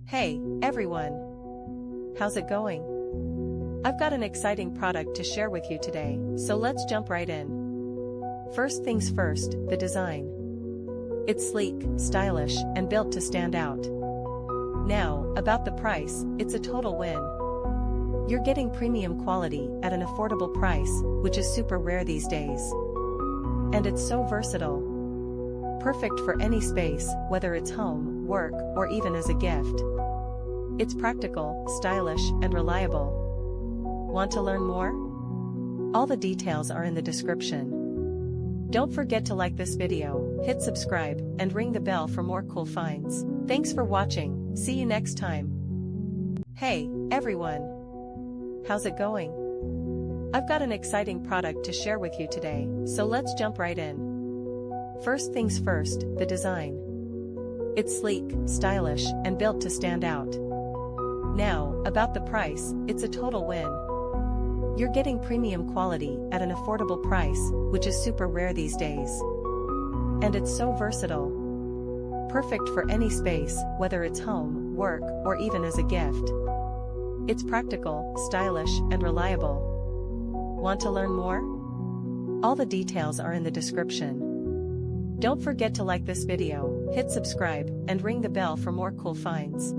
Hey, everyone! How's it going? I've got an exciting product to share with you today, so let's jump right in. First things first, the design. It's sleek, stylish, and built to stand out. Now, about the price, it's a total win. You're getting premium quality at an affordable price, which is super rare these days. And it's so versatile. Perfect for any space, whether it's home, work, or even as a gift. It's practical, stylish, and reliable. Want to learn more? All the details are in the description. Don't forget to like this video, hit subscribe, and ring the bell for more cool finds. Thanks for watching, see you next time. Hey, everyone! How's it going? I've got an exciting product to share with you today, so let's jump right in. First things first, the design. It's sleek, stylish, and built to stand out. Now, about the price, it's a total win. You're getting premium quality at an affordable price, which is super rare these days. And it's so versatile. Perfect for any space, whether it's home, work, or even as a gift. It's practical, stylish, and reliable. Want to learn more? All the details are in the description. Don't forget to like this video, hit subscribe, and ring the bell for more cool finds.